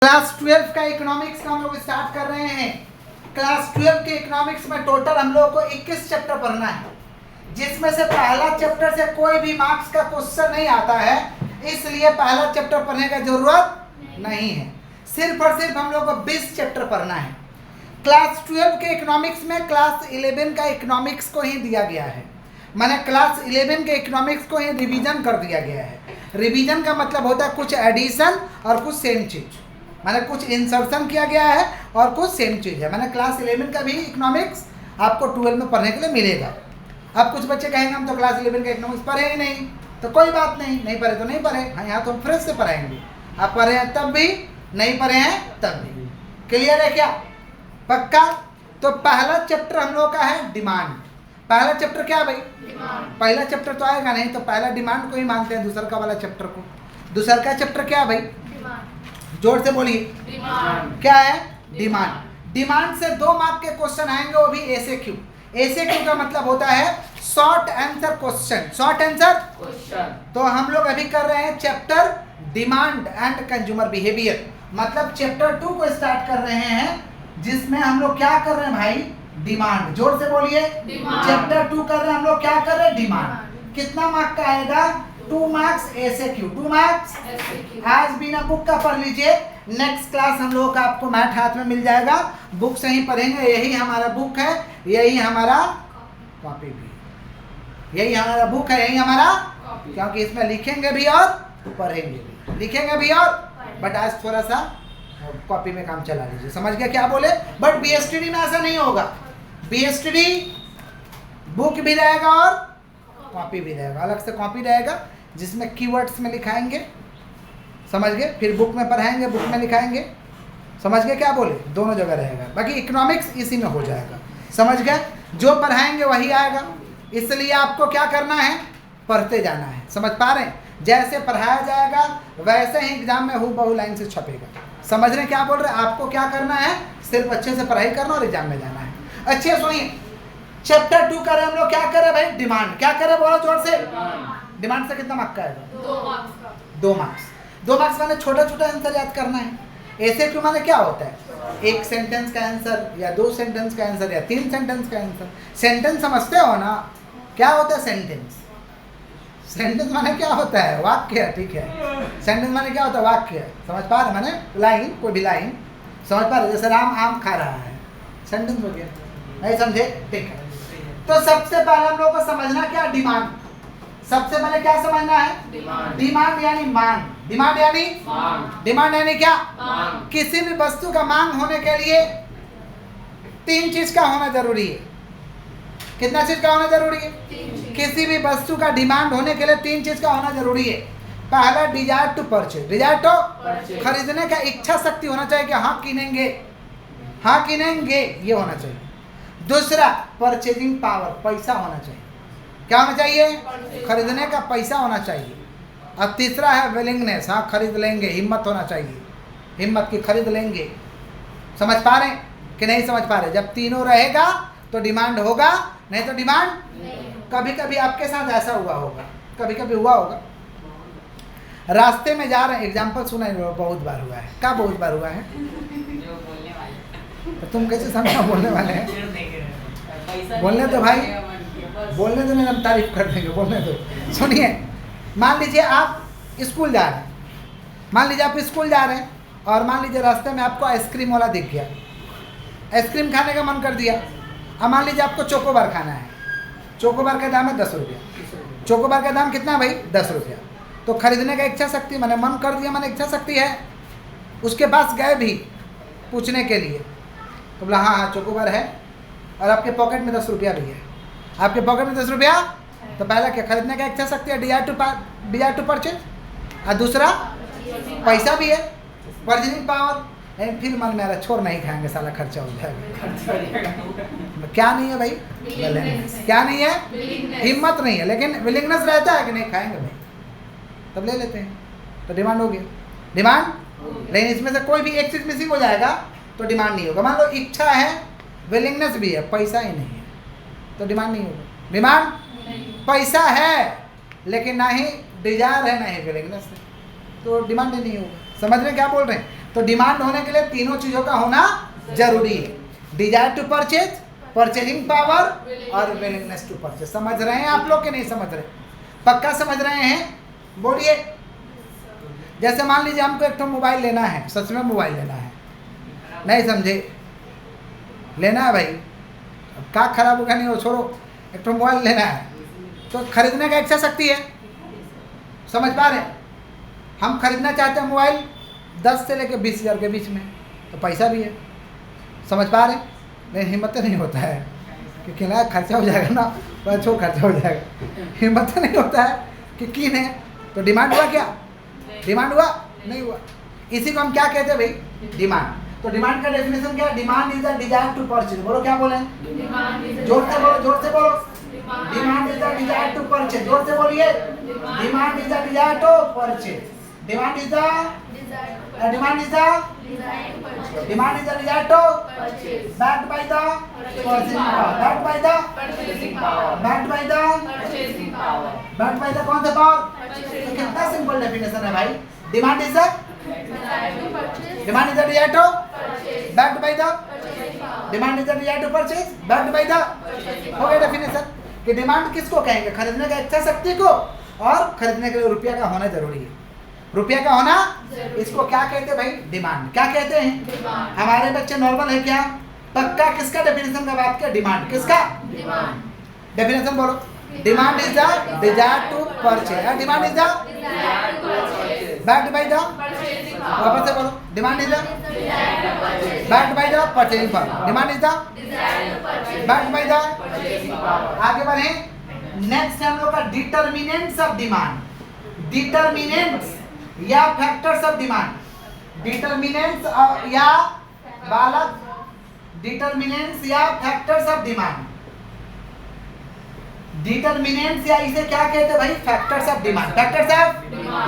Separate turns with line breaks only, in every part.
Class 12 का economics का हम लोग स्टार्ट कर रहे हैं। क्लास 12 के इकोनॉमिक्स में टोटल हम लोग को 21 चैप्टर पढ़ना है, जिसमें से पहला चैप्टर से कोई भी मार्क्स का क्वेश्चन नहीं आता है, इसलिए पहला चैप्टर पढ़ने का जरूरत नहीं है। सिर्फ और सिर्फ हम लोग को 20 चैप्टर पढ़ना है। क्लास 12 के इकोनॉमिक्स में क्लास 11 का इकोनॉमिक्स को ही दिया गया है, माने क्लास 11 के इकोनॉमिक्स को ही रिवीजन कर दिया गया है। रिवीजन का मतलब होता है कुछ एडिशन और कुछ सेम चीज, माने कुछ इंसर्शन किया गया है और कुछ सेम चीज़ है। माने क्लास 11 का भी इकोनॉमिक्स आपको 12 में पढ़ने के लिए मिलेगा। अब कुछ बच्चे कहेंगे हम तो क्लास 11 का इकोनॉमिक्स पढ़े ही नहीं, तो कोई बात नहीं, नहीं पढ़े तो नहीं पढ़े। हाँ, यहाँ तो हम फ्रेश से पढ़ाएंगे। आप पढ़े हैं तब भी, नहीं पढ़े हैं तब भी। क्लियर है क्या? पक्का? तो पहला चैप्टर हम लोग का है डिमांड। पहला चैप्टर क्या भाई? पहला चैप्टर तो आएगा नहीं, तो पहला डिमांड को ही मानते हैं, दूसरा का वाला चैप्टर को। दूसरा का चैप्टर क्या भाई? जोर से बोलिए। क्या है? डिमांड। डिमांड से 2 मार्क के क्वेश्चन आएंगे, वो भी ऐसे क्यू। ऐसे क्यू का मतलब होता है short answer question. Short answer question. तो हम लोग अभी कर रहे हैं chapter demand and consumer behaviour, मतलब चैप्टर 2 को स्टार्ट कर रहे हैं, जिसमें हम लोग क्या कर रहे हैं भाई? डिमांड। जोर से बोलिए। चैप्टर 2 कर रहे हैं हम लोग, क्या कर रहे हैं? डिमांड। कितना मार्क का आएगा? 2 मार्क्स ऐसे क्यू। 2 मार्क्स आज बिना बुक का पढ़ लीजिए। नेक्स्ट क्लास हम लोगों का आपको मैथ हाथ में मिल जाएगा, बुक से ही पढ़ेंगे। यही हमारा बुक है, यही हमारा कॉपी भी, यही हमारा बुक है, यही हमारा, क्योंकि इसमें लिखेंगे भी और पढ़ेंगे भी, लिखेंगे भी और, बट आज थोड़ा सा कॉपी में काम चला लीजिए। समझ गया क्या बोले? बट बीएसटीडी में ऐसा नहीं होगा। बीएसटीडी बुक भी रहेगा और कॉपी भी रहेगा, अलग से कॉपी रहेगा जिसमें कीवर्ड्स में लिखाएंगे। समझ गए? फिर बुक में पढ़ाएंगे, बुक में लिखाएंगे। समझ गए क्या बोले? दोनों जगह रहेगा। बाकी इकोनॉमिक्स इसी में हो जाएगा। समझ गए? जो पढ़ाएंगे वही आएगा, इसलिए आपको क्या करना है? पढ़ते जाना है। समझ पा रहे हैं? जैसे पढ़ाया जाएगा वैसे ही एग्जाम में हूबहू लाइन से छपेगा। समझ रहे क्या बोल रहे हैं? आपको क्या करना है? सिर्फ अच्छे से पढ़ाई करना और एग्जाम में जाना है। अच्छे सुनिए, चैप्टर 2 कर रहे हम लोग, क्या करें भाई? डिमांड। क्या करें बोलो जोर से। डिमांड से कितना मार्क का आएगा? 2 मार्क्स। 2 मार्क्स। 2 मार्क्स माने छोटा छोटा आंसर याद करना है। ऐसे क्यों माने क्या होता है? एक सेंटेंस का आंसर या 2 सेंटेंस का आंसर या 3 सेंटेंस का आंसर। सेंटेंस समझते हो ना? क्या होता है सेंटेंस? सेंटेंस माने क्या होता है? वाक्य। ठीक है, सेंटेंस माने क्या होता है? वाक्य। समझ पा रहे? माने लाइन, कोई भी लाइन। समझ पा रहे? जैसे राम आम खा रहा है, सेंटेंस हो गया। नहीं समझे? ठीक है। तो सबसे पहले हम लोग को समझना क्या? डिमांड। सबसे पहले क्या समझना है? डिमांड यानी मांग। डिमांड यानी मांग। डिमांड यानी क्या? मांग। किसी भी वस्तु का मांग होने के लिए 3 चीज का होना जरूरी है। कितना चीज का होना जरूरी है? किसी भी वस्तु का डिमांड होने के लिए 3 चीज का होना जरूरी है। पहला desire to purchase. Desire to खरीदने का इच्छा शक्ति होना चाहिए कि हाँ किनेंगे, हाँ किनेंगे, ये होना चाहिए। दूसरा परचेजिंग पावर, पैसा होना चाहिए। क्या होना चाहिए? खरीदने का पैसा होना चाहिए। अब तीसरा है विलिंगनेस, हाँ खरीद लेंगे, हिम्मत होना चाहिए, हिम्मत की खरीद लेंगे। समझ पा रहे कि नहीं समझ पा रहे? जब तीनों रहेगा तो डिमांड होगा, नहीं तो डिमांड नहीं। कभी कभी आपके साथ ऐसा हुआ होगा, कभी कभी हुआ होगा, रास्ते में जा रहे हैं, एग्जाम्पल सुना है, बहुत बार हुआ है। क्या बहुत बार हुआ है? तो तुम कैसे समझो बोलने वाले हैं? बोलने तो भाई, बोलने तो नहीं, हम तारीफ कर देंगे, बोलने तो। सुनिए, मान लीजिए आप स्कूल जा रहे हैं, मान लीजिए आप स्कूल जा रहे हैं और मान लीजिए रास्ते में आपको आइसक्रीम वाला दिख गया, आइसक्रीम खाने का मन कर दिया। अब मान लीजिए आपको चोकोबार खाना है, चोकोबार का दाम है 10 रुपया। चोकोबार का दाम कितना भाई? 10 रुपया। तो खरीदने का इच्छा शक्ति, मैंने मन कर दिया, मैंने इच्छा शक्ति है। उसके पास गए भी पूछने के लिए, तो बोला हाँ हाँ चोकोबार है, और आपके पॉकेट में 10 रुपया भी है। आपके पॉकेट में 10 रुपया, तो पहला क्या? खरीदने का इच्छा शक्ति है, डिजायर टू परचेज, और दूसरा पैसा भी है, परचेजिंग पावर। फिर मन में आ रहा, छोड़ नहीं खाएंगे, साला खर्चा हो जाएगा। क्या नहीं है भाई? क्या नहीं है? हिम्मत नहीं है, लेकिन विलिंगनेस रहता है कि नहीं खाएंगे भाई, तब ले लेते हैं। तो डिमांड हो गया। डिमांड, लेकिन इसमें से कोई भी एक चीज मिसिंग हो जाएगा तो डिमांड नहीं होगा। मान लो इच्छा है, विलिंगनेस भी है, पैसा ही नहीं है, तो डिमांड नहीं होगा। डिमांड, पैसा है लेकिन ना ही डिजायर है, ना ही विलिंगनेस है, तो डिमांड ही नहीं होगा। समझ रहे हैं क्या बोल रहे हैं? तो डिमांड होने के लिए तीनों चीजों का होना जरूरी है। Desire to purchase, purchasing power और विलिंगनेस टू परचेज। समझ रहे हैं आप लोग के नहीं समझ रहे? पक्का समझ रहे हैं? बोलिए। जैसे मान लीजिए हमको एक तो मोबाइल लेना है, सच में मोबाइल लेना है, नहीं समझे? लेना है भाई, अब क्या खराब होगा नहीं हो, छोड़ो, एक तो मोबाइल लेना है तो खरीदने का इच्छा शक्ति है, समझ पा रहे? हम खरीदना चाहते हैं मोबाइल 10 से लेकर 20,000 के बीच में, तो पैसा भी है, समझ पा रहे? लेकिन हिम्मत नहीं होता है क्योंकि ना खर्चा हो जाएगा ना, बच्चों खर्चा हो जाएगा, हिम्मत नहीं होता है कि किन है। तो डिमांड हुआ क्या? डिमांड हुआ नहीं हुआ। इसी को हम क्या कहते हैं भाई? डिमांड। तो डिमांड का डेफिनेशन क्या है? Demand is the desire to purchase. बोलो क्या बोले? जोर से बोलो, जोर से बोलो। Demand is the desire to purchase. जोर से बोलिए। Demand is the desire to purchase. Demand is the demand is the demand is the desire to backed by the purchasing power, backed by the backed by the backed by the कौन सा power? तो कितना simple definition है भाई। Demand is the demand is the desire to backed by the demand is the desire to purchase backed by the। हो गया definition कि demand किसको कहेंगे? खरीदने का इच्छा शक्ति को, और खरीदने के लिए रुपया का होना जरूरी है। रुपया का होना, इसको क्या कहते हैं भाई? डिमांड। क्या कहते हैं? हमारे बच्चे नॉर्मल है क्या? पक्का किसका डेफिनेशन का बात किया? डिमांड। किसका डेफिनेशन बोलो? Demand is the desire to purchase. Demand is the backed by the, वापस से बोलो। Demand is the backed by the purchasing power. Demand is the backed by the. आगे बढ़े। नेक्स्ट हम लोग का डिटर्मिनेंट्स ऑफ डिमांड। डिटर्मिनेंट्स या factors of demand. Determinants या बालक, डिटर्मिनेंट्स या फैक्टर्स ऑफ डिमांड। डिटर्मिनेंट्स या इसे क्या कहते हैं भाई? Factors of demand. Factors of,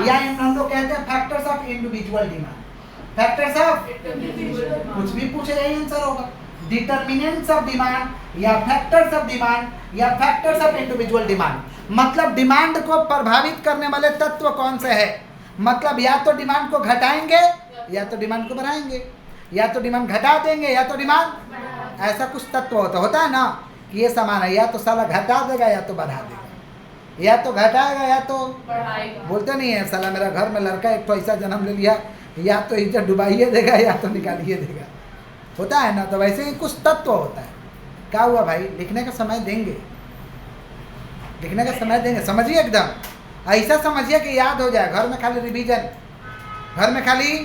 या हम लोग कहते हैं factors of individual demand. Factors of, कुछ भी पूछे यही आंसर होगा। डिटर्मिनेंट्स ऑफ डिमांड या फैक्टर्स ऑफ डिमांड या फैक्टर्स ऑफ इंडिविजुअल डिमांड। मतलब डिमांड को प्रभावित करने वाले तत्व कौन से है? मतलब या तो डिमांड को घटाएंगे या तो डिमांड को बढ़ाएंगे, या तो डिमांड घटा देंगे या तो डिमांड, ऐसा कुछ तत्व होता है ना कि ये समान है, या तो साला घटा देगा या तो बढ़ा देगा, या तो घटाएगा या तो बोलते नहीं है साला मेरा घर में लड़का एक तो ऐसा जन्म ले लिया, या तो इज्जत डुबाइए देगा या तो निकालिए देगा, होता है ना। तो वैसे ही कुछ तत्व होता है। क्या हुआ भाई? लिखने का समय देंगे, लिखने का समय देंगे, समझिए एकदम ऐसा समझिए कि याद हो जाए। घर में खाली रिवीजन, घर में खाली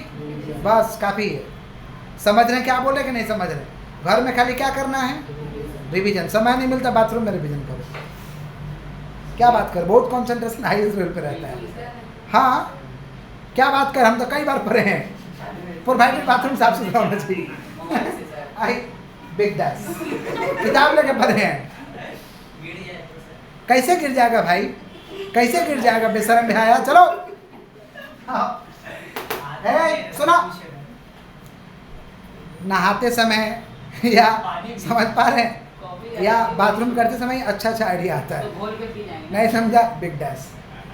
बस काफ़ी है। समझ रहे हैं क्या बोले कि नहीं समझ रहे? घर में खाली क्या करना है? रिवीजन। समय नहीं मिलता बाथरूम में रिवीजन करो, क्या बात कर, बहुत कंसंट्रेशन हाई लेवल पे रहता है। हाँ क्या बात कर, हम तो कई बार पढ़े हैं। प्रोवाइडेड बाथरूम साफ सुथरा होना चाहिए। आई बिग डैश किताब लेके पढ़े हैं। कैसे गिर जाएगा भाई? कैसे गिर जाएगा? बेशरम बेहाया। चलो हाँ। सुनो, नहाते समय या समझ पा रहे हैं, या बाथरूम करते समय अच्छा अच्छा आइडिया आता है, नहीं समझा? Big dash.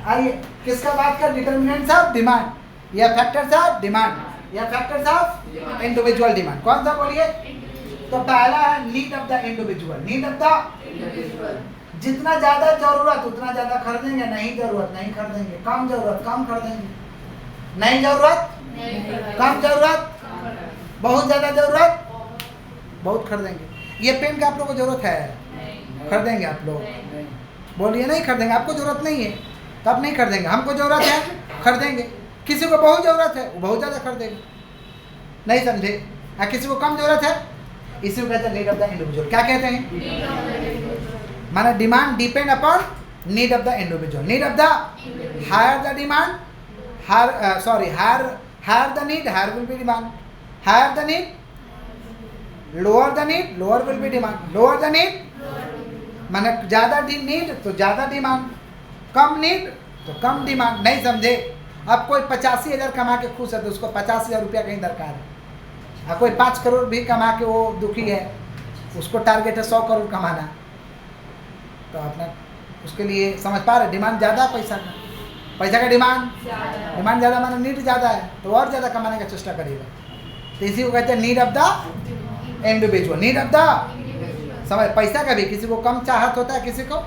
आइए किसका बात कर? डिटर्मिनेंट्स ऑफ डिमांड या फैक्टर्स ऑफ डिमांड या फैक्टर्स ऑफ इंडिविजुअल डिमांड। कौन सा बोलिए? तो पहला है need of the individual. Need of the, जितना ज्यादा जरूरत उतना ज्यादा खरीदेंगे, नहीं जरूरत नहीं खरीदेंगे, कम जरूरत कम खरीदेंगे, नहीं जरूरत कम जरूरत, बहुत ज्यादा जरूरत बहुत खरीदेंगे। ये पेन का आप लोगों को जरूरत है, खरीदेंगे आप लोग? बोलिए नहीं खरीदेंगे। आपको जरूरत नहीं है तब नहीं खरीदेंगे, हमको जरूरत है खरीदेंगे। किसी को बहुत जरूरत है वो बहुत ज्यादा खरीदेंगे, नहीं समझे? किसी को कम जरूरत है, इसी को कहते हैं नीड ऑफ द इंडिविजुअल। क्या कहते हैं? माना demand depend upon need of the individual. Need of the, higher the demand, higher the need, higher will be demand. Higher the need, lower the need, lower will be demand. Lower the need माने ज्यादा need तो ज्यादा demand, कम need तो कम demand. नहीं समझे? अब कोई 85,000 कमा के खुश है तो उसको 50,000 रुपया कहीं दरकार है। अब कोई 5 करोड़ भी कमा के वो दुखी है, उसको टारगेट है 100 करोड़ कमाना, तो अपना उसके लिए समझ पा रहे, डिमांड ज़्यादा पैसा का। पैसा का डिमांड ज़्यादा माने नीड ज़्यादा है, तो और ज़्यादा कमाने का चेष्टा करेगा। तो इसी को कहते हैं need of the individual, need of the समझ। पैसा का भी किसी को कम चाहत होता है, किसी को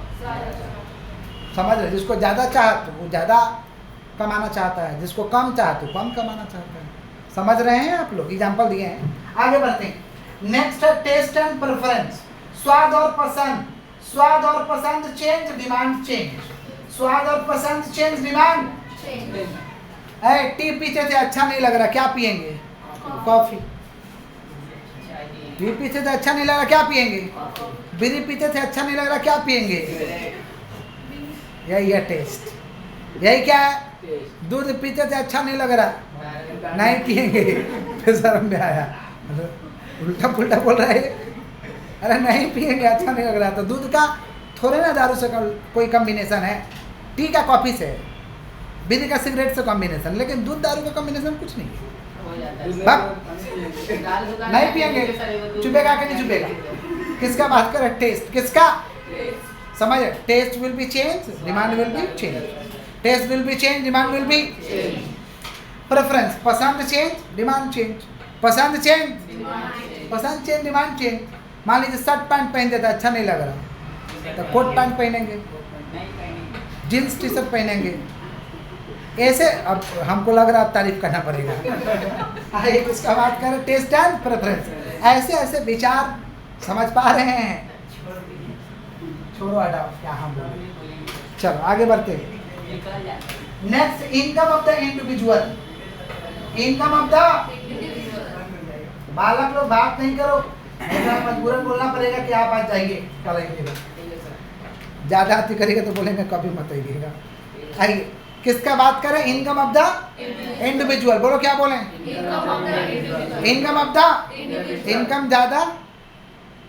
समझ रहे, जिसको ज़्यादा चाहत वो ज़्यादा कमाना चाहता है, जिसको कम चाहत वो कम कमाना चाहता है। समझ रहे हैं आप लोग, एग्जाम्पल दिए हैं। आगे बढ़ते हैं। नेक्स्ट है टेस्ट एंड प्रेफरेंस, स्वाद और पसंद। स्वाद और पसंद चेंज, डिमांड चेंज। स्वाद और पसंद चेंज, डिमांड चेंज। टी पीछे से अच्छा नहीं लग रहा, क्या पियेंगे? कॉफी। टी पीछे से अच्छा नहीं लग रहा, क्या पियेंगे? बीड़ी पीछे से अच्छा नहीं लग रहा, क्या पियेंगे? यही है टेस्ट। यही क्या है? दूध पीते से अच्छा नहीं लग रहा, नहीं पियेंगे। शर्म में आया, उल्टा पुल्टा बोल रहा है। अरे नहीं पियेंगे, अच्छा नहीं लग रहा। तो दूध का थोड़े ना दारू से कोई कॉम्बिनेशन है, टी का कॉफी से, बीड़ी का सिगरेट से कॉम्बिनेशन, लेकिन दूध दारू का कॉम्बिनेशन कुछ नहीं है। नहीं पियेंगे, चुपेगा कि नहीं चुपेगा? किसका बात करें? टेस्ट। किसका? समझ? Taste will be change, demand will be change. Taste will be change, demand will be preference. पसंद चेंज, डिमांड चेंज। पसंद चेंज, पसंद चेंज, डिमांड चेंज। मान लीजिए शर्ट पैंट पहन देता, अच्छा नहीं लग रहा, तो कोट पैंट पहनेंगे, जींस टी शर्ट पहनेंगे। ऐसे अब हमको लग रहा है अब तारीफ करना पड़ेगा। आइए उसका बात करें, टेस्ट एंड प्रेफरेंस। ऐसे ऐसे विचार समझ पा रहे हैं? छोड़ो हटाओ, क्या हम बोले। चलो आगे बढ़ते हैं। Next, income of the individual. Income of the बालक लोग बात नहीं करो, मजबूरन बोलना पड़ेगा कि आप आज जाइए, कल आइएगा। ज़्यादा अति करेगा तो बोलेंगे कभी मत आइएगा। आइए किसका बात करें? Income of the individual. बोलो क्या बोलें? Income of the. इनकम ज़्यादा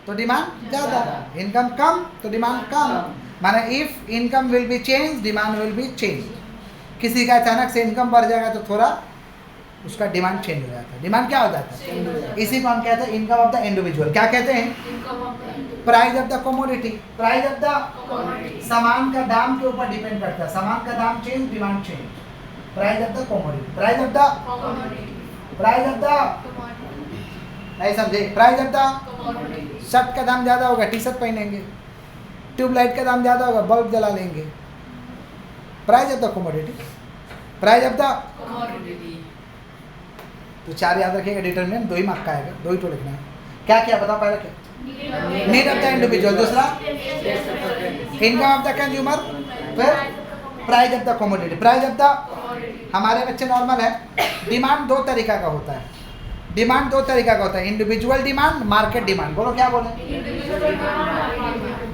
तो डिमांड ज़्यादा, इनकम कम तो डिमांड कम। माने if income will be change, demand will be change. किसी का अचानक से इनकम बढ़ जाएगा तो थोड़ा उसका डिमांड चेंज हो जाता है। डिमांड क्या हो जाता है? इसी को हम कहते हैं इनकम ऑफ द इंडिविजुअल। क्या कहते हैं? Price of the commodity. Price of the सामान का दाम के ऊपर डिपेंड करता है। सामान का दाम चेंज, डिमांड change. Price of the commodity, price of the, price of the, नहीं समझे? प्राइस ऑफ द शर्ट का दाम ज़्यादा होगा, टी शर्ट पहनेंगे। ट्यूबलाइट का दाम ज़्यादा होगा, बल्ब जला लेंगे। Price of the commodity, price of the commodity. तो चार याद रखिएगा, डिटरमिनेंट 2 ही मार्क का आएगा, 2 ही तो लिखना है। क्या क्या बताओ पहले? क्या? Need of the individual. दूसरा इनकम ऑफ द कंज्यूमर, फिर price of the commodity. Price of the, हमारे बच्चे नॉर्मल है। डिमांड 2 तरीका का होता है। डिमांड 2 तरीका का होता है, इंडिविजुअल डिमांड, मार्केट डिमांड। बोलो क्या बोले?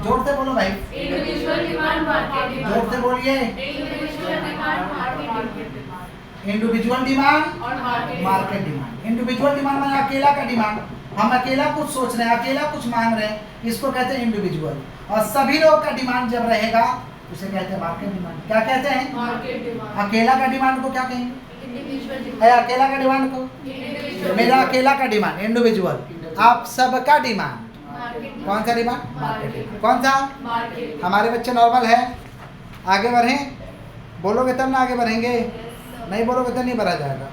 जोर से बोलो भाई, इंडिविजुअल डिमांड, मार्केट डिमांड। जोर से बोलिए, इंडिविजुअल डिमांड और मार्केट डिमांड। इंडिविजुअल डिमांड माने अकेला का डिमांड, हम अकेला कुछ सोच रहे हैं, अकेला कुछ मांग रहे हैं, इसको कहते हैं इंडिविजुअल। और सभी लोग का डिमांड जब रहेगा उसे कहते हैं मार्केट डिमांड। क्या कहते हैं? Market demand. अकेला का डिमांड को क्या कहेंगे? Individual demand. अकेला का डिमांड को, मेरा अकेला का डिमांड इंडिविजुअल, आप सबका डिमांड कौन सा डिमांड? Market demand. कौन सा? मार्केट। हमारे बच्चे नॉर्मल है। आगे बढ़ें, बोलोगे तब ना आगे बढ़ेंगे, नहीं बोलोगे तो नहीं बढ़ा जाएगा।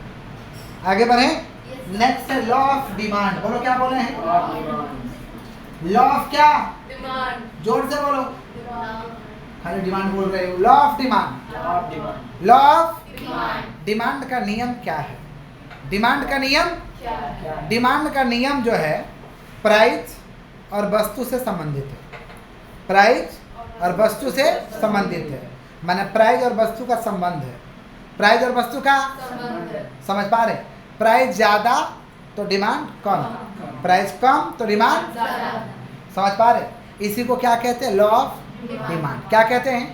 आगे बढ़ें। नेक्स्ट है लॉ ऑफ डिमांड। बोलो क्या बोले हैं? लॉ ऑफ क्या? डिमांड। जोर से बोलो, खाली डिमांड बोल रहे हो। Law of demand. Law of demand का नियम क्या है? डिमांड का नियम क्या है? डिमांड का नियम जो है प्राइस और वस्तु से संबंधित है। प्राइस और वस्तु से संबंधित है, माने प्राइस और वस्तु का संबंध है। प्राइस और वस्तु का समझ पा रहे? प्राइस ज़्यादा तो डिमांड कम, प्राइस कम तो डिमांड ज़्यादा। समझ पा रहे? इसी को क्या कहते हैं? Law of demand. क्या कहते हैं?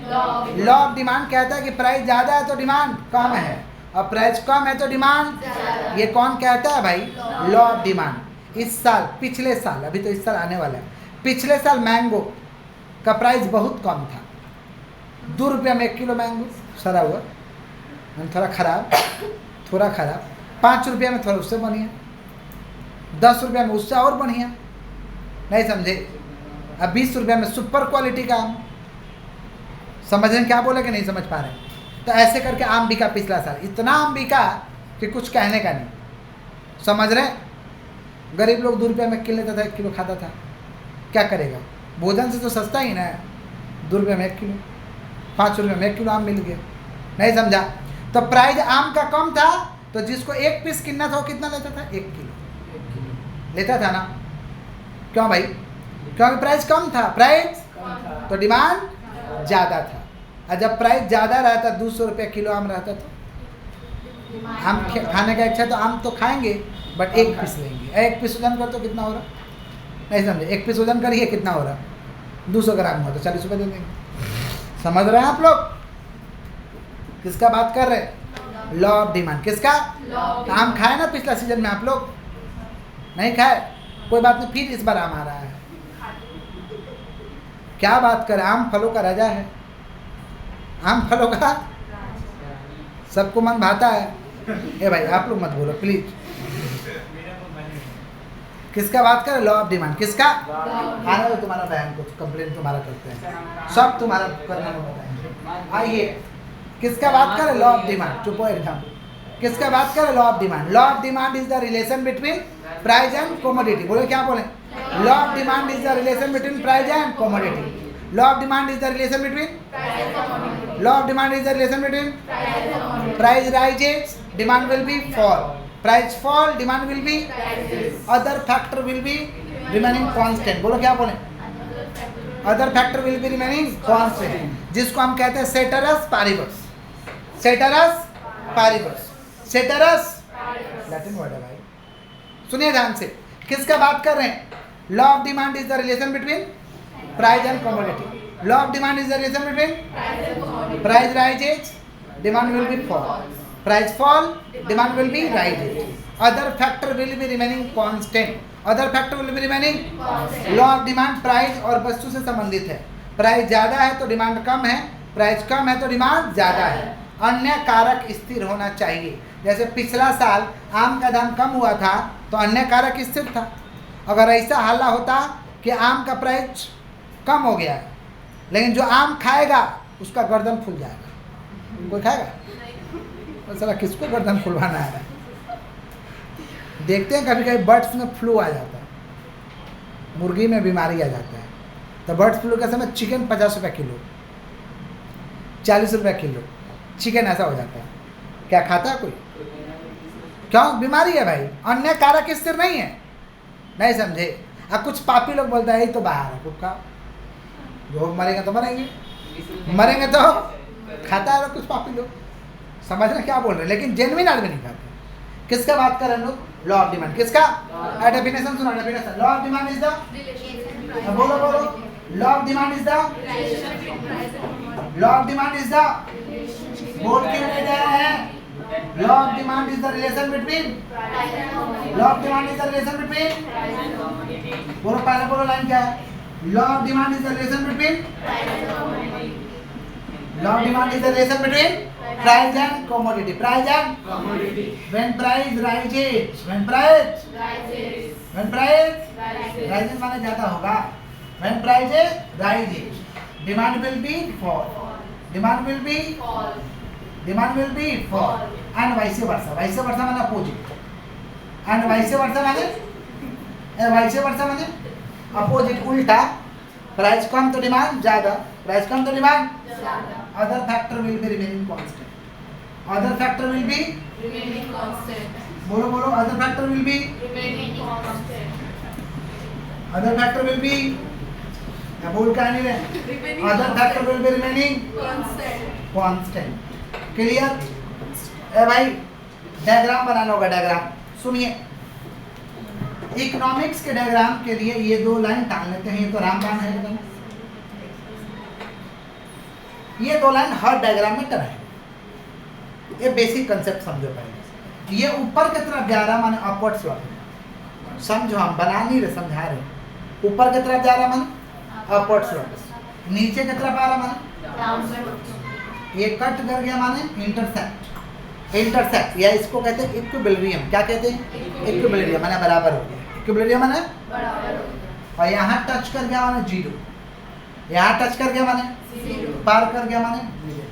लॉ ऑफ डिमांड कहता है कि प्राइस ज़्यादा है तो डिमांड कम है, और प्राइस कम है तो डिमांड। ये कौन कहता है भाई? Law of demand. इस साल, पिछले साल, अभी तो इस साल आने वाला है, पिछले साल मैंगो का प्राइस बहुत कम था। 2 रुपया में 1 किलो मैंगो सड़ा हुआ, थोड़ा खराब, थोड़ा खराब। 5 रुपया में थोड़ा उससे बढ़िया, 10 रुपया में उससे और बढ़िया। नहीं समझे? अब 20 रुपया में सुपर क्वालिटी का आम। समझ रहे क्या बोले कि नहीं समझ पा रहे? तो ऐसे करके आम बिका पिछला साल, इतना आम बिका कि कुछ कहने का नहीं, समझ रहे? गरीब लोग 2 रुपये में किलो लेता था, 1 किलो खाता था, क्या करेगा? भोजन से तो सस्ता ही ना है, 2 रुपये में 1 किलो, 5 रुपये में 1 किलो आम मिल गया। नहीं समझा? तो प्राइस आम का कम था, तो जिसको 1 पीस कितना था वो कितना लेता था? 1 किलो लेता था ना। क्यों भाई? क्योंकि प्राइस कम था, प्राइस तो डिमांड ज़्यादा था। और जब प्राइस ज़्यादा रहता, 200 रुपये किलो आम रहता, तो आम खाने का इच्छा तो आम तो खाएंगे, बट 1 पीस लेंगे। 1 पीस वजन कर तो कितना हो रहा? नहीं समझे? 1 पीस वजन करिए कितना हो रहा? 200 ग्राम हुआ तो 40 रुपये दे देंगे। समझ रहे हैं आप लोग? किसका बात कर रहे हैं? Law of demand. किसका? आम खाए ना पिछला सीजन में आप लोग? नहीं खाए? कोई बात नहीं, फिर इस बार आम आ रहा है। क्या बात करें, आम फलों का राजा है, आम फलों का सबको मन भाता है। ए भाई आप लोग मत बोलो प्लीज। किसका बात करें? Law of demand. किसका? आने दो तुम्हारा बहन को, कंप्लेन तुम्हारा करते हैं, सब तुम्हारा करना बताएंगे। आइए, किसका बात करें? Law of demand. चुप हो एकदम। किसका बात करें? Law of demand. Law of demand is the relation between price and commodity. बोले क्या बोले? Law of demand is the relation between price and commodity. Law of demand is the relation between, law of demand is the relation between price rises, demand will B fall, price fall, demand will B, other factor will be remaining constant. बोलो क्या बोले? Other factor will be remaining constant, जिसको हम कहते हैं सेटरस पारिबस। सेटरस पारिबस, सेटरस Latin word है भाई, सुनिए ध्यान से। किसका बात कर रहे हैं? Law of demand is the relation between price and commodity. Law of demand is the relation between price rises, demand will B fall, price fall, demand will B rises, other factor will be remaining constant, other factor will be remaining. Law of demand price और वस्तु से संबंधित है। Price ज़्यादा है तो demand कम है, price कम है तो डिमांड ज़्यादा है। अन्य कारक स्थिर होना चाहिए। जैसे पिछला साल आम का दाम कम हुआ था तो अन्य कारक स्थिर था। अगर ऐसा हल्ला होता कि आम का प्राइस कम हो गया है, लेकिन जो आम खाएगा उसका गर्दन फूल जाएगा, कोई खाएगा? तो साला किसको गर्दन फुलवाना है? देखते हैं कभी कभी बर्ड्स में फ्लू आ जाता है, मुर्गी में बीमारी आ जाता है, तो बर्ड फ्लू के समय चिकन 50 रुपये किलो, 40 रुपये किलो चिकन ऐसा हो जाता है। क्या खाता है कोई? क्यों? बीमारी है भाई, अन्य कारक स्थिर नहीं है। नहीं समझे? अब कुछ पापी लोग बोलते हैं यही तो बाहर है कुछ खाओ, जो मरेंगे तो मरेंगे, मरेंगे तो खाता है। कुछ पापी लोग समझ रहे क्या बोल रहे हैं, लेकिन जेन्युइन आदमी नहीं खाते। किसका बात कर रहे हैं लोग? Law of demand. किसका? डेफिनेशन सुनो, definition. Law of demand is the, बोलो बोलो, law of demand is the, law of demand is the, बोल के ले जा रहे हैं। Law of demand is the relation between, law of demand is the relation between, बोलो पहले बोलो लाइन क्या है? Law of demand is the relation between, law of demand is the relation between price and commodity, price and commodity. When price rises, when price rises, when price rises माने ज्यादा होगा, when price rises demand will B fall, demand will B fall, demand will B fall, and vice versa. Vice versa माने opposite, and vice versa माने, vice versa माने opposite, उल्टा। Price कम तो demand ज्यादा, price कम तो डिमांड ज्यादा। Other factor will be remaining constant, other factor will be remaining constant, बोलो बोलो, other factor will be remaining constant, other factor will be, या बोल क्या नहीं रहे, other factor will be remaining constant, constant. Clear? ए भाई डायग्राम बनाना होगा, डायग्राम सुनिए। इकोनॉमिक्स के डायग्राम के लिए ये 2 लाइन टाल लेते हैं, ये तो रामबाण है एकदम। ये 2 लाइन हर डायग्राम में कराएंगे। ये बेसिक कंसेप्ट समझो पहले। ये ऊपर की तरफ जा रहा माने अपवर्ड स्लोप, समझो, हम बना नहीं रहे, समझा रहे। ऊपर की तरफ जा रहा माने अपवर्ड स्लोप, नीचे की तरफ आ रहा माने डाउनवर्ड। ये कट कर गया माने इंटरसेक्ट, इंटरसेक्ट, या इसको कहते हैं इक्विलिब्रियम। क्या कहते हैं? इक्विलिब्रियम माने बराबर हो गया, इक्विलिब्रियम माने बराबर हो गया। और यहाँ टच कर गया माने 0, यहाँ टच कर गया माने 0, पार कर गया माने 0।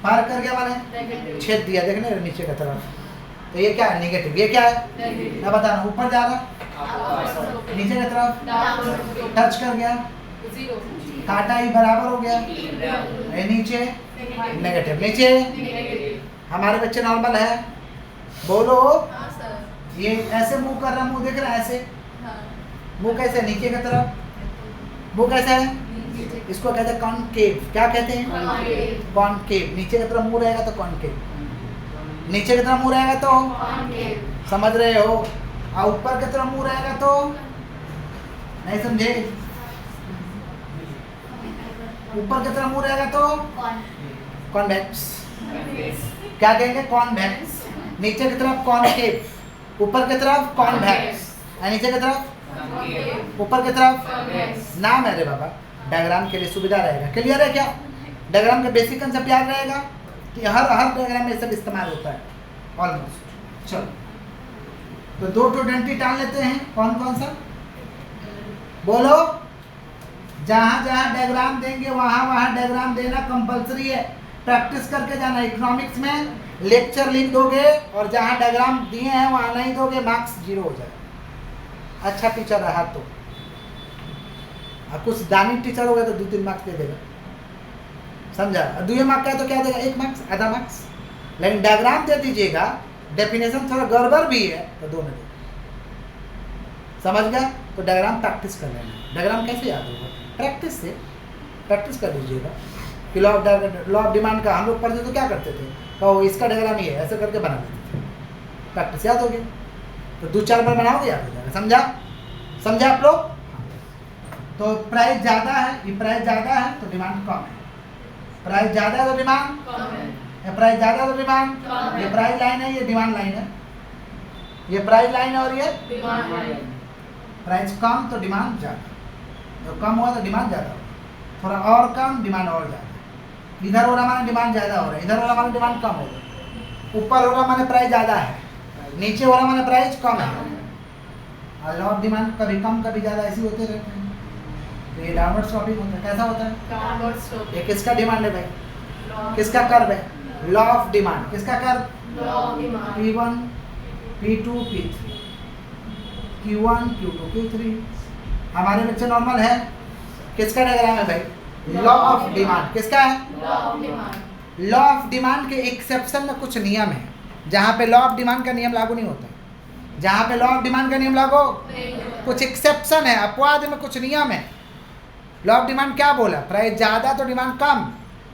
पार कर गया माने छेद दिया, देखने नीचे की तरफ, तो ये क्या है नेगेटिव, ये क्या है मैं बता रहा हूँ, ऊपर जा रहा नीचे की तरफ टच कर गया, काटा ही बराबर हो गया, ये नीचे नेगेटिव, नीचे हमारे बच्चे नॉर्मल है, बोलो ये ऐसे मुंह कर रहा, मुंह देख रहा है ऐसे, मुंह कैसे नीचे की तरफ, मुंह कैसा है, इसको कहते हैं कॉनकेव, क्या कहते हैं कॉनकेव, नीचे की तरफ मुंह रहेगा तो कॉनकेव, नीचे की तरफ मुंह रहेगा तो समझ रहे हो, और ऊपर की तरफ मुंह रहेगा तो नहीं समझे, ऊपर की तरफ मुंह रहेगा तो कॉन्वेक्स, क्या कहेंगे कॉन्वेक्स, नीचे की तरफ कॉनकेव, ऊपर की तरफ कॉन्वेक्स, नीचे की तरफ ऊपर की तरफ नाम है रे बाबा, डायग्राम के लिए सुविधा रहेगा, क्लियर है क्या, डायग्राम का बेसिक कंसेप्ट याद रहेगा कि हर डायग्राम में सब इस्तेमाल होता है ऑलमोस्ट। चलो तो दो टोडेंटी टाल लेते हैं, कौन कौन सा बोलो, जहां जहां डायग्राम देंगे वहां वहां डायग्राम देना कंपलसरी है, प्रैक्टिस करके जाना, इकोनॉमिक्स में लेक्चर लिख दोगे और जहां डायग्राम दिए हैं वहां नहीं दोगे मार्क्स 0 हो जाए, अच्छा टीचर रहा तो, और कुछ दानी टीचर हो गया तो 2-3 मार्क्स दे देगा, समझा, 2 मार्क्स का है तो क्या देगा 1 मार्क्स आधा मार्क्स, लेकिन डायग्राम दे दीजिएगा, डेफिनेशन थोड़ा गड़बड़ भी है तो 2 में दे, समझ गया, तो डायग्राम प्रैक्टिस कर लेना, डायग्राम कैसे याद होगा, प्रैक्टिस से, प्रैक्टिस कर लीजिएगा कि लॉ ऑफ डिमांड का हम लोग पढ़ते तो क्या करते थे, तो इसका डायग्राम ये है ऐसे करके बना देते थे, प्रैक्टिस याद हो गया, तो 2-4 बार बनाओगे याद हो जाएगा, समझा, समझा आप लोग, तो प्राइस ज़्यादा है, ये प्राइस ज़्यादा है तो डिमांड कम है, प्राइस ज़्यादा है तो डिमांड कम है, प्राइस ज़्यादा है तो डिमांड, ये प्राइस लाइन है, ये डिमांड लाइन है, ये प्राइस लाइन है और ये डिमांड लाइन, प्राइस कम तो डिमांड ज़्यादा, तो कम हुआ तो डिमांड ज़्यादा होगा, थोड़ा और कम डिमांड और ज़्यादा, इधर हो रहा माने डिमांड ज़्यादा हो रहा है, इधर हो रहा माने डिमांड कम हो रहा है, ऊपर हो रहा माने प्राइस ज़्यादा है, नीचे हो रहा माने प्राइस कम है, और लॉ ऑफ डिमांड कभी कम कभी ज़्यादा ऐसे होते रहते हैं, तो ये डाउनवर्ड स्लॉपिंग होता है, कैसा होता है, ये किसका डिमांड है भाई, किसका कर्व है, लॉ ऑफ डिमांड, किसका curve, P1 P2 P3 Q1 Q2 Q3, हमारे बच्चे नॉर्मल है, किसका डायग्राम है भाई, लॉ ऑफ डिमांड, किसका है, लॉ ऑफ डिमांड के एक्सेप्शन में कुछ नियम है, जहाँ पे लॉ ऑफ डिमांड का नियम लागू नहीं होता, जहाँ पे लॉ ऑफ डिमांड का नियम लागू, कुछ एक्सेप्शन है, अपवाद में कुछ नियम है, लॉ ऑफ डिमांड क्या बोला, प्राइस ज़्यादा तो डिमांड कम,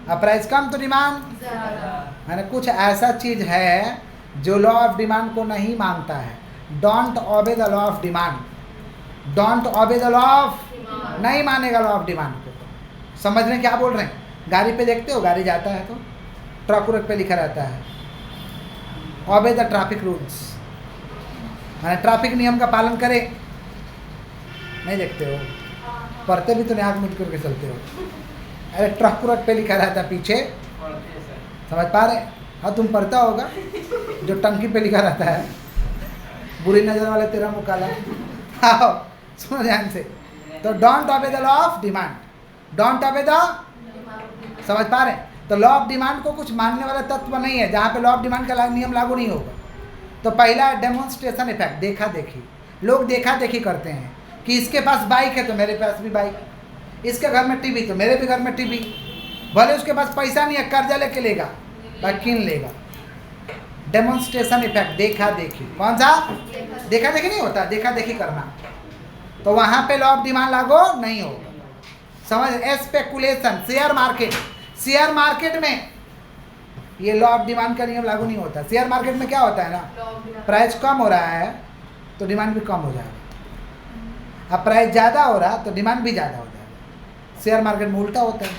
और प्राइस कम तो डिमांड ज़्यादा, मैंने कुछ ऐसा चीज़ है जो लॉ ऑफ डिमांड को नहीं मानता है, don't obey the law of demand, don't obey the law of, नहीं मानेगा लॉ ऑफ डिमांड को, समझ रहे हैं क्या बोल रहे हैं, गाड़ी पे देखते हो, गाड़ी जाता है तो ट्रक उरक पे लिखा रहता है ओबे द ट्रैफिक रूल्स, मैंने ट्रैफिक नियम का पालन करे, नहीं देखते हो, पढ़ते भी तो नहीं, आँख मिट करके चलते हो, अरे ट्रक उरक पे लिखा रहता है पीछे, समझ पा रहे, हाँ तुम पढ़ता होगा, जो टंकी पे लिखा रहता है, बुरी नज़र वाले तेरा मुँह काला, हाँ सुनो ध्यान से, तो don't obey the law of demand, don't obey the, समझ पा रहे, तो लॉ ऑफ डिमांड को कुछ मानने वाला तत्व नहीं है जहाँ पे लॉ ऑफ डिमांड का नियम लागू नहीं होगा, तो पहला डेमोन्स्ट्रेशन इफेक्ट, देखा देखी, लोग देखा देखी करते हैं कि इसके पास बाइक है तो मेरे पास भी बाइक, इसके घर में टीवी तो मेरे भी घर में टीवी, भले उसके पास पैसा नहीं है, कर्जा लेके लेगा बाइक किन लेगा, डेमोन्स्ट्रेशन इफेक्ट, देखा देखी, कौन सा देखा देखी नहीं होता, देखा देखी करना, तो वहाँ पे लॉ ऑफ डिमांड लागू नहीं होगा, समझ, speculation, share market, share market में ये लॉ ऑफ डिमांड का नियम लागू नहीं होता, शेयर मार्केट में क्या होता है ना, प्राइस कम हो रहा है तो डिमांड भी कम हो जाएगा, अब प्राइस ज़्यादा हो रहा तो डिमांड भी ज़्यादा हो जाएगा, शेयर मार्केट में उल्टा होता है,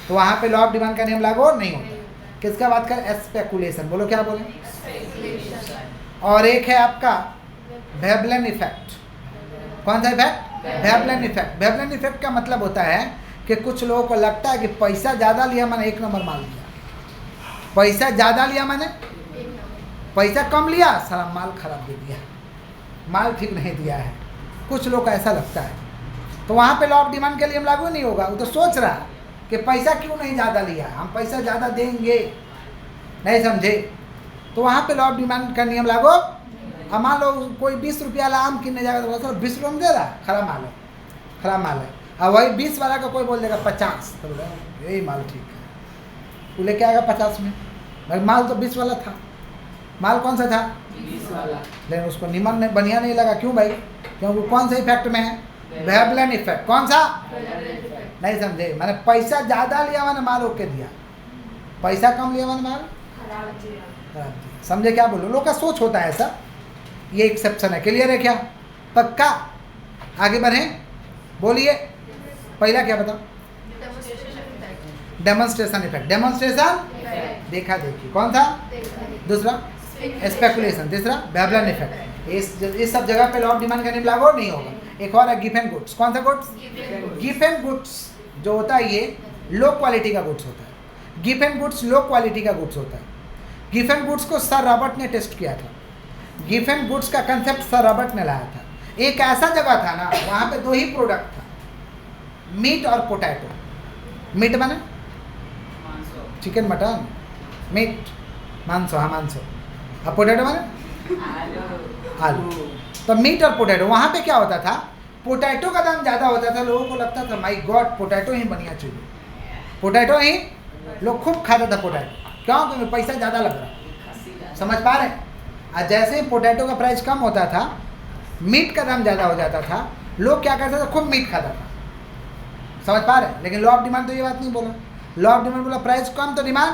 तो वहाँ पे लॉ ऑफ डिमांड का नियम लागू नहीं होता, किसका बात कर, स्पेकुलेशन, बोलो क्या बोले, और एक है आपका वेवलेन इफेक्ट, कौन सा इफेक्ट, वेवलेन इफेक्ट, वेवलेन इफेक्ट का मतलब होता है कि कुछ लोगों को लगता है कि पैसा ज़्यादा लिया मैंने 1 नंबर माल लिया, पैसा ज़्यादा लिया मैंने, पैसा कम लिया सारा माल खराब दे दिया, माल ठीक नहीं दिया है, कुछ लोग को ऐसा लगता है, तो वहाँ पे लॉ ऑफ डिमांड के लिए लागू नहीं होगा, वो तो सोच रहा है कि पैसा क्यों नहीं ज़्यादा लिया, हम पैसा ज़्यादा देंगे नहीं समझे? तो वहाँ पे लॉ ऑफ डिमांड का नियम लागू। अब मान लो कोई 20 रुपया वाला आम किनने जाएगा तो बोला 20 रुपये में दे रहा, खराब माल है, खराब माल है। अब वही 20 वाला का कोई बोल देगा 50, तो बोला यही माल ठीक है, वो लेके आएगा 50 में। भाई माल तो 20 वाला था, माल कौन सा था?
20 वाला।
लेकिन उसको निमन नहीं, बढ़िया नहीं लगा। क्यों भाई? क्योंकि कौन सा इफेक्ट में है? वेवलेन इफेक्ट। कौन सा? नहीं समझे? मैंने पैसा ज़्यादा लिया, मैंने माल ओके दिया, पैसा कम लिया, मैंने माल खराब दिया। समझे क्या बोलो? लोग का सोच होता है ऐसा, ये एक्सेप्शन है। क्लियर है क्या? पक्का? आगे बढ़े, बोलिए। पहला क्या बताओ? Demonstration effect. डेमोन्स्ट्रेशन देखा देखी, कौन था? दूसरा स्पेकुलेशन, तीसरा वेवलेन इफेक्ट। इस सब जगह पे लॉ ऑफ डिमांड का नियम लागू नहीं होगा। एक और है गिवन गुड्स। कौन सा गुड्स? गिवन गुड्स जो होता है ये लो क्वालिटी का गुड्स होता है। गिवन गुड्स लो क्वालिटी का गुड्स होता है। गिवन गुड्स को सर रॉबर्ट ने टेस्ट किया था। गिवन गुड्स का कंसेप्ट सर रॉबर्ट ने लाया था। एक ऐसा जगह था ना, वहाँ पे 2 ही प्रोडक्ट था, मीट और पोटैटो। मीट माने चिकन, मटन, मीट मांसो, हाँ मांसो, और पोटैटो माने आलू। तो मीट और पोटैटो, वहाँ पे क्या होता था? पोटैटो का दाम ज़्यादा होता था। लोगों को लगता था माई गॉड पोटैटो ही बढ़िया चाहिए, पोटैटो ही लोग खूब खाता था पोटैटो। क्यों? क्योंकि पैसा ज़्यादा लग रहा। समझ पा रहे? और जैसे ही पोटैटो का प्राइस कम होता था, मीट का दाम ज़्यादा हो जाता था, लोग क्या करते थे? खूब मीट खाता था। समझ पा रहे? लेकिन लॉ ऑफ डिमांड तो ये बात नहीं बोला। लॉ ऑफ डिमांड बोला प्राइस कम तो डिमांड,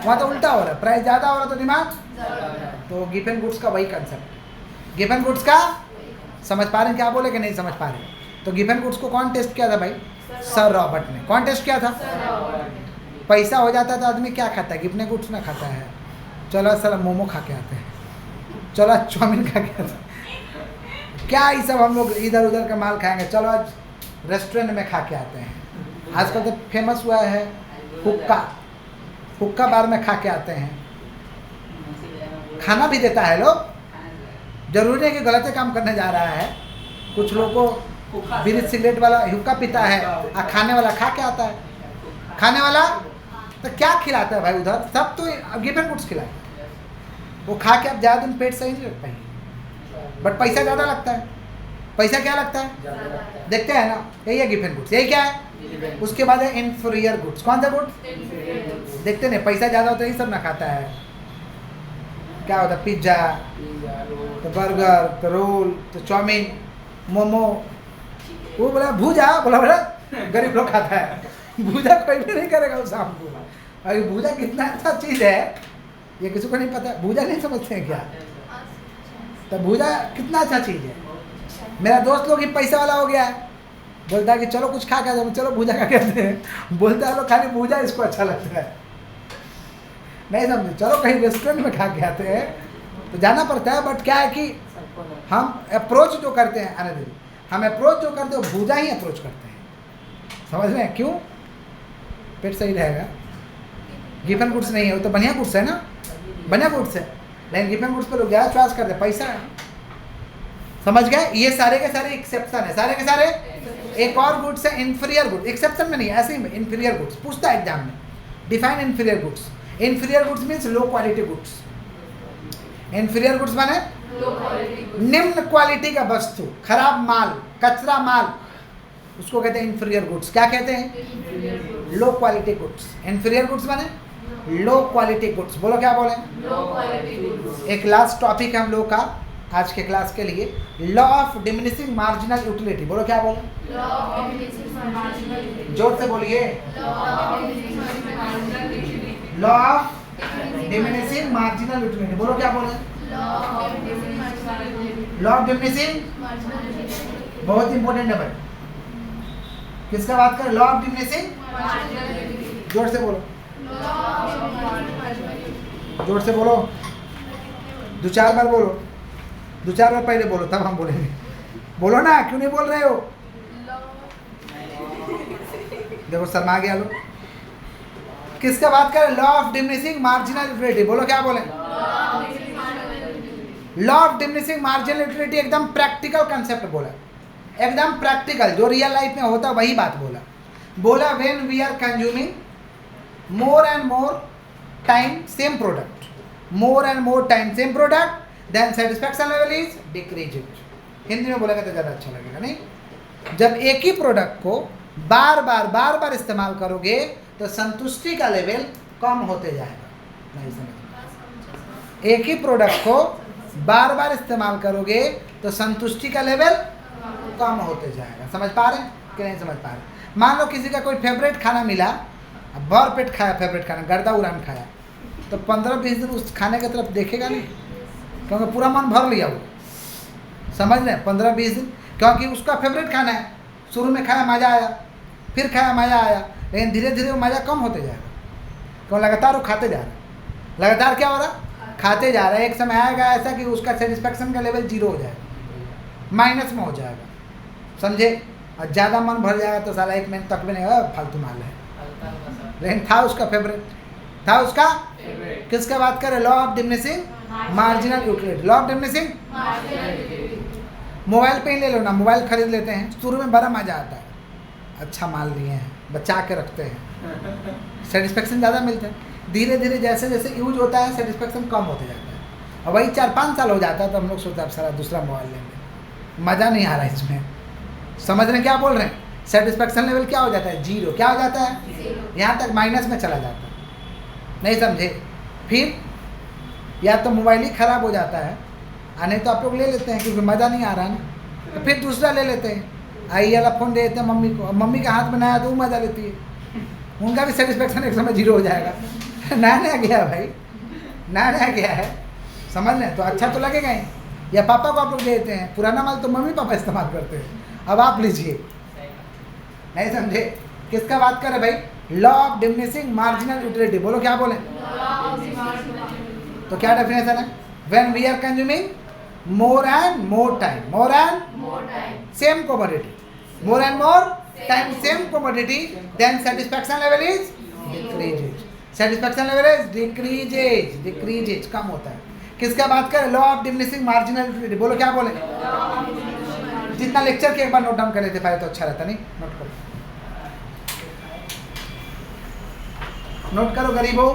वहाँ तो उल्टा हो रहा है, प्राइस ज़्यादा हो रहा तो डिमांड। तो गिवन गुड्स का वही कंसेप्ट, गिवन गुड्स का। समझ पा रहे हैं क्या बोले कि नहीं समझ पा रहे? तो गिवन गुड्स को कौन टेस्ट किया था भाई? सर रॉबर्ट ने। कौन टेस्ट किया था? पैसा हो जाता है तो आदमी क्या खाता है? गिवन गुड्स ना खाता है। चलो सर मोमो खा के आते हैं, चलो चाउमीन खा के आते हैं, क्या ये सब हम लोग इधर उधर का माल खाएंगे, चलो आज रेस्टोरेंट में खा के आते हैं। आजकल तो फेमस हुआ है हुक्का, हुक्का बार में खा के आते हैं। खाना भी देता है लोग, जरूरी है कि गलत काम करने जा रहा है। कुछ लोग को बीड़ी सिगरेट वाला हुक्का पीता है और खाने वाला खा के आता है। खाने वाला तो क्या खिलाता है भाई? उधर सब तो गिवन गुड्स खिलाता है। वो खा के अब ज़्यादा दिन पेट सही नहीं रख पाएंगे, बट पैसा ज़्यादा लगता है। पैसा क्या लगता है? देखते हैं ना, यही है गिवन गुड्स। यही क्या है? उसके बाद है इन्फीरियर गुड्स। कौन सा गुड्स? देखते नहीं, पैसा ज़्यादा होता है, ये सब ना खाता है। क्या होता है? पिज्ज़ा, तो बर्गर, तो रोल, तो चाउमीन, मोमो। वो बोला भूजा, बोला गरीब लोग खाता है। भूजा कोई भी नहीं करेगा उस शाम को। अरे भूजा कितना अच्छा चीज़ है ये किसी को नहीं पता। भूजा नहीं समझते हैं क्या? तो भूजा कितना अच्छा चीज़ है। मेरा दोस्त लोग ही पैसा वाला हो गया है, बोलता है कि चलो कुछ खा के, चलो भूजा खा के आते हैं। बोलता है लोग खाली भूजा इसको अच्छा लगता है। नहीं समझे? चलो कहीं रेस्टोरेंट में खा के आते हैं तो जाना पड़ता है। बट क्या है कि हम अप्रोच जो करते हैं, आने दीजिए, हम अप्रोच जो करते हैं वो भूजा ही अप्रोच करते हैं। समझ रहे हैं? क्यों? पेट सही रहेगा। गिवन गुड्स नहीं है, वो तो बढ़िया गुड्स है ना, बढ़िया गुड्स है। लेकिन गिवन गुड्स पर लोग ज़्यादा चॉइस करते हैं, पैसा है। समझ गए? ये सारे के सारे एक्सेप्शन है, सारे के सारे। एक और गुड्स है इन्फीरियर गुड्स, एक्सेप्शन में नहीं, ऐसे ही इन्फीरियर गुड्स पूछता है एग्जाम में। Define inferior goods. Inferior goods means low quality goods. Inferior goods माने निम्न क्वालिटी का वस्तु, खराब माल, कचरा माल, उसको कहते हैं इन्फीरियर गुड्स। क्या कहते हैं? Low quality goods. Inferior goods माने लो क्वालिटी गुड्स। बोलो क्या बोले?
Low quality goods.
एक लास्ट टॉपिक है हम लोग का आज के क्लास के लिए, law of diminishing marginal utility. बोलो क्या बोले?
Law of diminishing marginal utility.
जोर से बोलिए।
Law of diminishing marginal utility.
Law of diminishing marginal utility. बोलो क्या बोले?
Law of diminishing marginal utility.
Law of diminishing
marginal utility.
बहुत इंपॉर्टेंट है भाई। किसका बात करें? Law of diminishing
marginal utility.
जोर से बोलो,
law of diminishing marginal utility.
जोर से बोलो, 2-4 बार बोलो, 2-4 बार पहले बोलो तब हम बोलेंगे। बोलो ना, क्यों नहीं बोल रहे हो? देखो शर्मा गया लो। किसका बात करें? Law of diminishing marginal utility. बोलो क्या बोले? Law of diminishing marginal utility एकदम प्रैक्टिकल कंसेप्ट बोला, एकदम प्रैक्टिकल, जो रियल लाइफ में होता वही बात बोला। बोला when we are consuming more and more time same product, more and more time same product, then satisfaction level is decreased. Hindi में बोलेगा तो ज़्यादा अच्छा लगेगा नहीं? जब एक ही प्रोडक्ट को बार बार इस्तेमाल करोगे तो संतुष्टि का लेवल कम होते जाएगा। नहीं समझ? एक ही प्रोडक्ट को बार बार इस्तेमाल करोगे तो संतुष्टि का लेवल कम होते जाएगा। समझ पा रहे हैं कि नहीं समझ पा रहे? मान लो किसी का कोई फेवरेट खाना मिला, अब भर पेट खाया फेवरेट खाना, गर्दा उड़ान खाया, तो 15-20 दिन उस खाने की तरफ देखेगा नहीं, क्योंकि पूरा मन भर लिया वो। समझ रहे हैं? 15-20 दिन, क्योंकि उसका फेवरेट खाना है। शुरू में खाया मज़ा आया, फिर खाया मज़ा आया, लेकिन धीरे धीरे वो मज़ा कम होते जाएगा, क्यों? लगातार वो खाते जा रहा है। लगातार क्या हो रहा? खाते जा रहा है। एक समय आएगा ऐसा कि उसका सेटिस्फैक्शन का लेवल 0 हो जाएगा, माइनस में हो जाएगा। समझे? और ज़्यादा मन भर जाएगा तो साला 1 महीने तक भी नहीं, फालतू माल है। लेकिन था उसका फेवरेट, था उसका किसका बात करें? Law of diminishing marginal utility. Law of diminishing, mobile पे ही ले लो ना, मोबाइल खरीद लेते हैं, शुरू में बड़ा मज़ा आता है, अच्छा माल लिए हैं, बचा के रखते हैं, सेटिस्फेक्शन ज़्यादा मिलता है। धीरे धीरे जैसे जैसे यूज होता है सेटिस्फेक्शन कम होते जाता है, और वही 4-5 साल हो जाता है तो हम लोग सोचते हैं अब सारा दूसरा मोबाइल लेंगे, मज़ा नहीं आ रहा है इसमें। समझ रहे हैं क्या बोल रहे हैं? सेटिस्फेक्शन लेवल क्या हो जाता है? 0। क्या हो जाता है? यहाँ तक माइनस में चला जाता है। नहीं समझे? फिर या तो मोबाइल ही ख़राब हो जाता है, नहीं तो आप लोग ले लेते हैं क्योंकि मज़ा नहीं आ रहा ना, तो फिर दूसरा ले लेते हैं। आई वाला फ़ोन दे देते हैं मम्मी को, मम्मी का हाथ में नया तो वो मज़ा लेती है, उनका भी सेटिस्फेक्शन एक समय 0 हो जाएगा। नया गया भाई, नया गया है, समझ लें तो अच्छा तो लगेगा ही। या पापा को आप लोग दे देते हैं, पुराना माल तो मम्मी पापा इस्तेमाल करते हैं, अब आप लीजिए। नहीं समझे? किसका बात कर रहे भाई? Law of diminishing marginal utility. बोलो क्या बोले? तो क्या डेफिनेशन है? When we are consuming more and more time, more and same commodity, more and more time same commodity, then satisfaction level is decreases, satisfaction level is decreases, कम होता है। किसका बात करें? Law of diminishing marginal utility. बोलो क्या बोले? जितना lecture के एक बार नोट डाउन कर लेते पाए तो अच्छा रहता। नहीं नोट करो, नोट करो गरीबों।